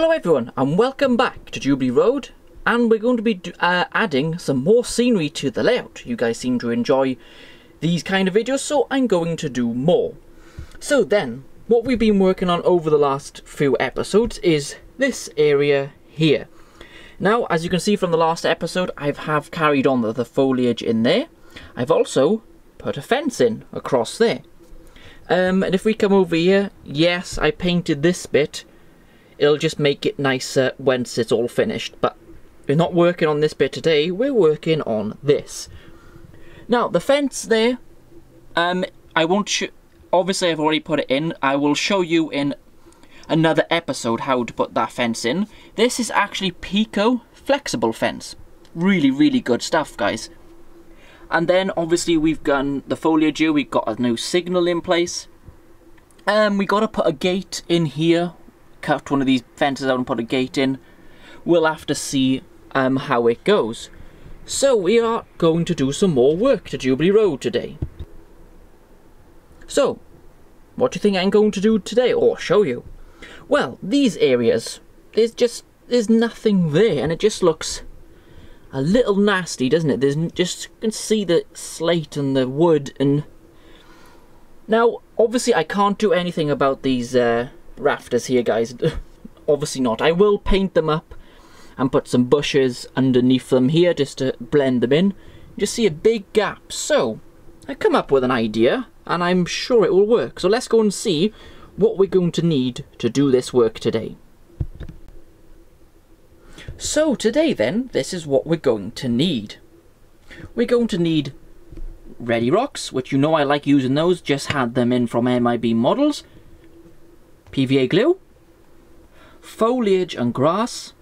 Hello everyone and welcome back to Jubulee Road, and we're going to be adding some more scenery to the layout. You guys seem to enjoy these kind of videos, so I'm going to do more. So then, what we've been working on over the last few episodes is this area here. Now, as you can see from the last episode, I have carried on the foliage in there. I've also put a fence in across there. And if we come over here, yes, I painted this bit. It'll just make it nicer once it's all finished, but we're not working on this bit today, we're working on this. Now, the fence there, I won't obviously I've already put it in. I will show you in another episode how to put that fence in. This is actually Pico flexible fence. Really, really good stuff, guys. And then, obviously, we've done the foliage here, we've got a new signal in place. We got to put a gate in here. Cut one of these fences out and put a gate in. We'll have to see how it goes. So we are going to do some more work to Jubulee Road today. So, what do you think I'm going to do today, or show you? Well, these areas, there's nothing there, and it just looks a little nasty, doesn't it? You can see the slate and the wood, and now obviously I can't do anything about these rafters here, guys. Obviously not. I will paint them up and put some bushes underneath them here just to blend them in. You just see a big gap. So I come up with an idea and I'm sure it will work. So let's go and see what we're going to need to do this work today. So today then, this is what we're going to need. We're going to need ready rocks, which you know I like using those, just had them in from MIB Models. PVA glue, foliage and grass,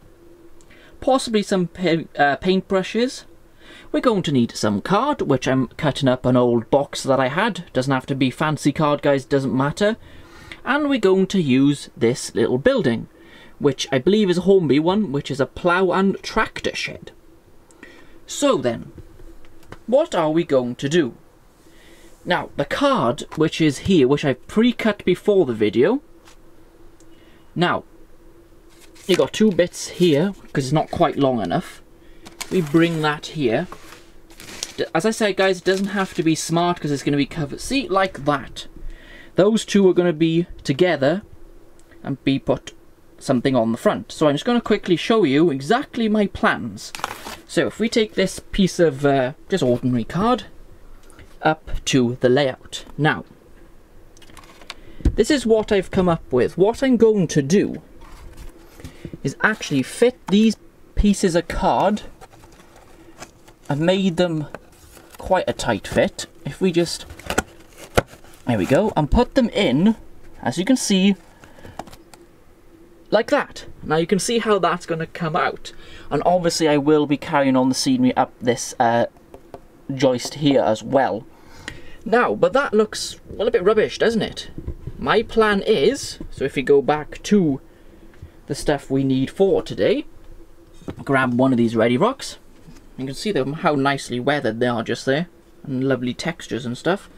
possibly some paint brushes. We're going to need some card, which I'm cutting up an old box that I had. Doesn't have to be fancy card, guys, doesn't matter. And we're going to use this little building, which I believe is a Hornby one, which is a plough and tractor shed. So then, what are we going to do? Now, the card, which is here, which I've pre-cut before the video. Now, you got two bits here, because it's not quite long enough. We bring that here. As I said, guys, it doesn't have to be smart, because it's going to be covered. See, like that. Those two are going to be together and be put something on the front. So I'm just going to quickly show you exactly my plans. So if we take this piece of just ordinary card up to the layout. Now, this is what I've come up with. What I'm going to do is actually fit these pieces of card. I've made them quite a tight fit. If we just, there we go, and put them in, as you can see, like that. Now you can see how that's going to come out. And obviously I will be carrying on the scenery up this joist here as well. Now, but that looks, well, a bit rubbish, doesn't it? My plan is, so if we go back to the stuff we need for today, grab one of these ready rocks. You can see them, how nicely weathered they are just there, and lovely textures and stuff.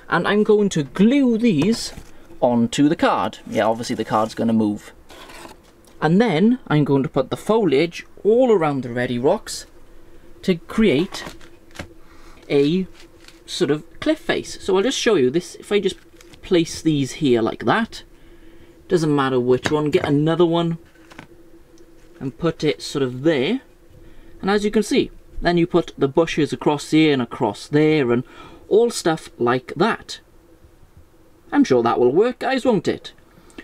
And I'm going to glue these onto the card. Yeah, obviously the card's going to move. And then I'm going to put the foliage all around the ready rocks to create a sort of cliff face. So I'll just show you this. If I just place these here like that, doesn't matter which one, get another one and put it sort of there, and as you can see, then you put the bushes across here and across there and all stuff like that. I'm sure that will work, guys, won't it?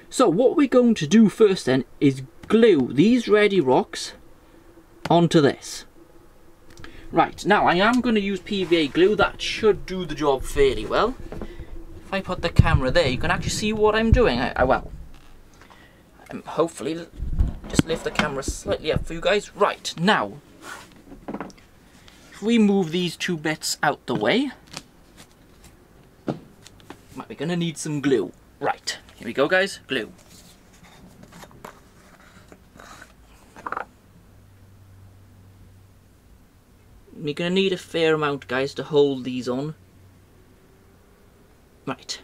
So what we're going to do first then is glue these ready rocks onto this. Right, now I am going to use PVA glue. That should do the job fairly well. If I put the camera there, you can actually see what I'm doing. Hopefully, just lift the camera slightly up for you guys. Right, now, if we move these two bits out the way, we're going to need some glue. Right, here we go, guys, glue. We're going to need a fair amount, guys, to hold these on. Right.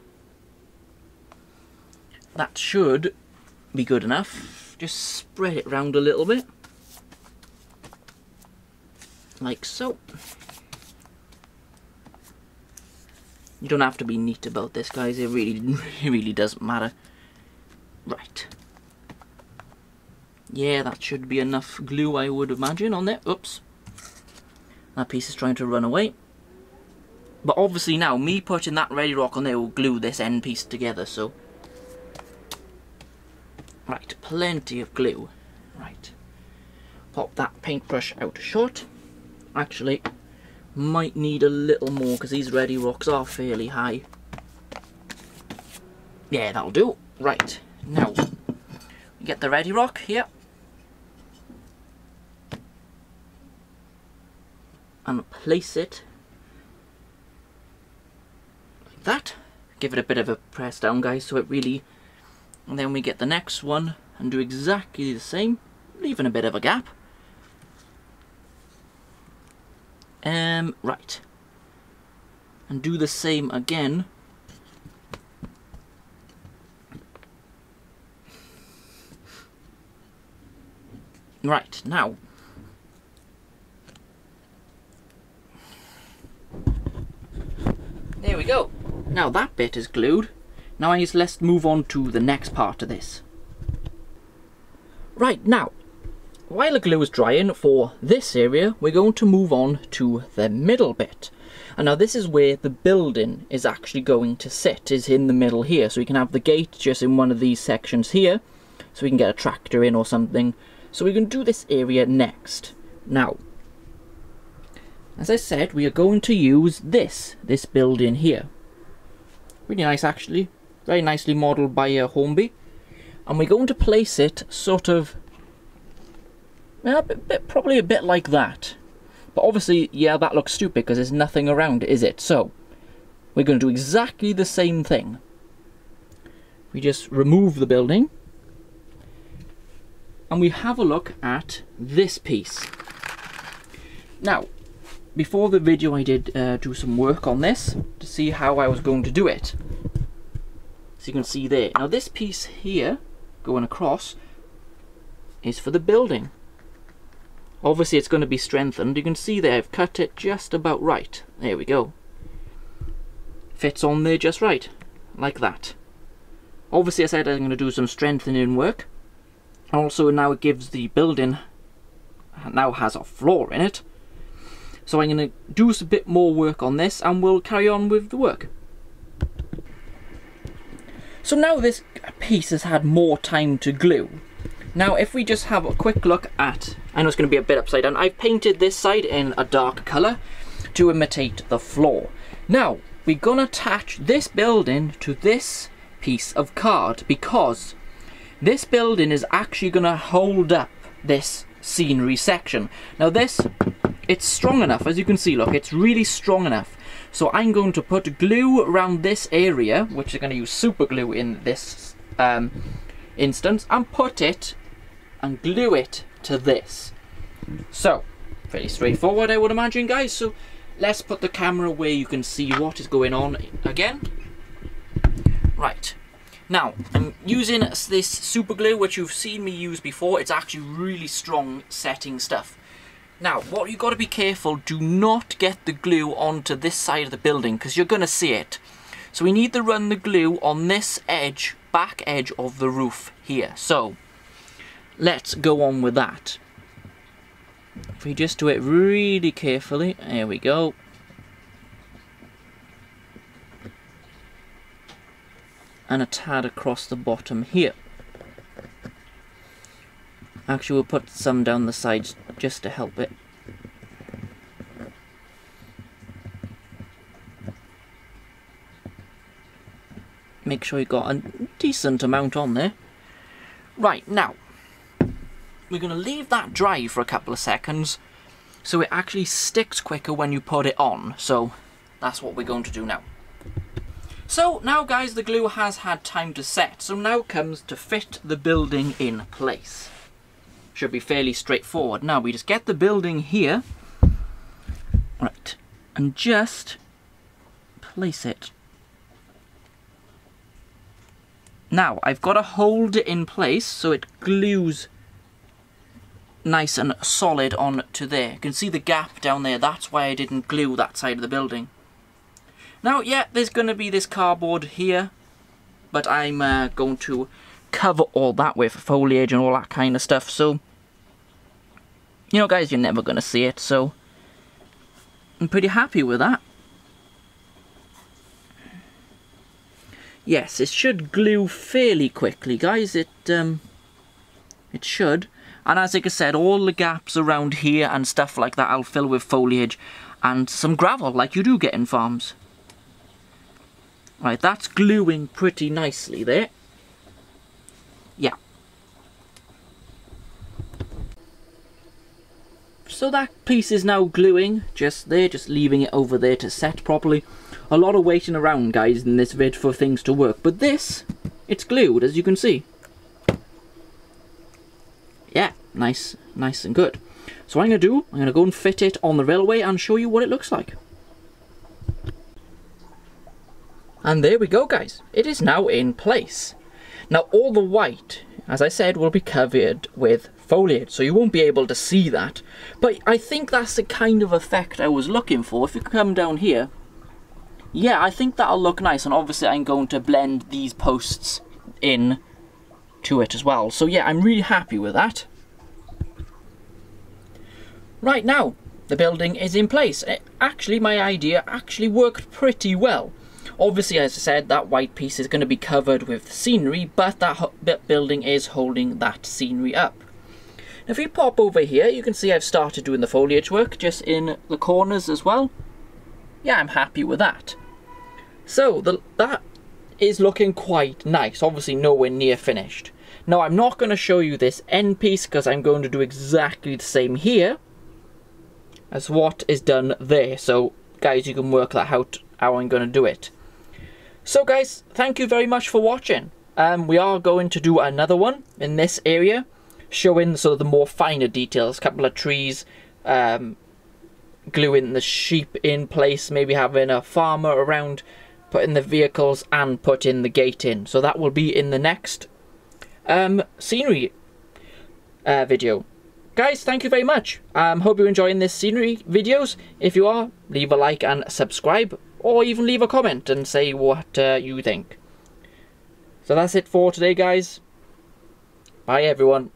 That should be good enough. just spread it round a little bit. Like so. You don't have to be neat about this, guys. It really doesn't matter. Right. Yeah, that should be enough glue, I would imagine, on there. Oops. That piece is trying to run away. But obviously now, me putting that ready rock on there will glue this end piece together, so... Right, plenty of glue. Right. Pop that paintbrush out short. Actually, might need a little more because these ready rocks are fairly high. Yeah, that'll do. Right, now, we get the ready rock here. And place it like that. Give it a bit of a press down, guys, so it really... And then we get the next one and do exactly the same, leaving a bit of a gap. Right. And do the same again. Right, now. There we go. Now that bit is glued. Now let's move on to the next part of this. Right, now, while the glue is drying for this area, we're going to move on to the middle bit. And now this is where the building is actually going to sit, is in the middle here. So we can have the gate just in one of these sections here, so we can get a tractor in or something. So we're going to do this area next. Now, as I said, we are going to use this building here. Really nice, actually. Very nicely modelled by Hornby. And we're going to place it sort of, probably a bit like that. But obviously, yeah, that looks stupid because there's nothing around it, is it? So, we're going to do exactly the same thing. We just remove the building. And we have a look at this piece. Now, before the video I did do some work on this to see how I was going to do it. So you can see there. Now this piece here, going across, is for the building. Obviously it's going to be strengthened. You can see there, I've cut it just about right. There we go. Fits on there just right, like that. Obviously I said I'm going to do some strengthening work. Also now it gives the building, now has a floor in it. So I'm going to do a bit more work on this and we'll carry on with the work. So now this piece has had more time to glue. Now if we just have a quick look at, I know it's going to be a bit upside down, I've painted this side in a dark colour to imitate the floor. Now we're going to attach this building to this piece of card because this building is actually going to hold up this scenery section. Now this, it's strong enough, as you can see, look, it's really strong enough. So I'm going to put glue around this area, which I'm going to use super glue in this instance, and put it and glue it to this. So, pretty straightforward, I would imagine, guys. So let's put the camera where you can see what is going on again. Right. Now, I'm using this super glue, which you've seen me use before. It's actually really strong setting stuff. Now, what you've got to be careful, do not get the glue onto this side of the building, because you're going to see it. So we need to run the glue on this edge, back edge of the roof here. So, let's go on with that. If we just do it really carefully, there we go. And a tad across the bottom here. Actually, we'll put some down the sides just to help it. Make sure you got a decent amount on there. Right, now, we're going to leave that dry for a couple of seconds so it actually sticks quicker when you put it on. So, that's what we're going to do now. So, now guys, the glue has had time to set. So now comes to fit the building in place. Should be fairly straightforward. Now we just get the building here, right, and just place it Now, I've got to hold it in place so it glues nice and solid onto there. You can see the gap down there. That's why I didn't glue that side of the building. Now, yeah, there's going to be this cardboard here, but I'm going to cover all that with foliage and all that kind of stuff. So, you know, guys, you're never going to see it. So, I'm pretty happy with that. Yes, it should glue fairly quickly, guys. It should. And as like I said, all the gaps around here and stuff like that I'll fill with foliage and some gravel like you do get in farms. Right, that's gluing pretty nicely there. Yeah. So that piece is now gluing just there, just leaving it over there to set properly. A lot of waiting around, guys, in this vid for things to work. But this, it's glued, as you can see. Yeah, nice and good. So what I'm going to do, I'm going to go and fit it on the railway and show you what it looks like. And there we go, guys. It is now in place. Now all the white, as I said, will be covered with foliage, so you won't be able to see that. But I think that's the kind of effect I was looking for. If you come down here, yeah, I think that'll look nice. And obviously I'm going to blend these posts in to it as well. So yeah, I'm really happy with that. Right now, the building is in place. Actually, my idea actually worked pretty well. Obviously, as I said, that white piece is going to be covered with scenery, but that building is holding that scenery up. Now, if you pop over here, you can see I've started doing the foliage work just in the corners as well. Yeah, I'm happy with that. So, that is looking quite nice. Obviously, nowhere near finished. Now, I'm not going to show you this end piece because I'm going to do exactly the same here as what is done there. So, guys, you can work that out how I'm going to do it. So, guys, thank you very much for watching. We are going to do another one in this area, showing sort of the more finer details. A couple of trees, gluing the sheep in place, maybe having a farmer around, putting the vehicles and putting the gate in. So that will be in the next scenery video. Guys, thank you very much. Hope you're enjoying this scenery videos. If you are, leave a like and subscribe, or even leave a comment and say what you think. So that's it for today, guys. Bye, everyone.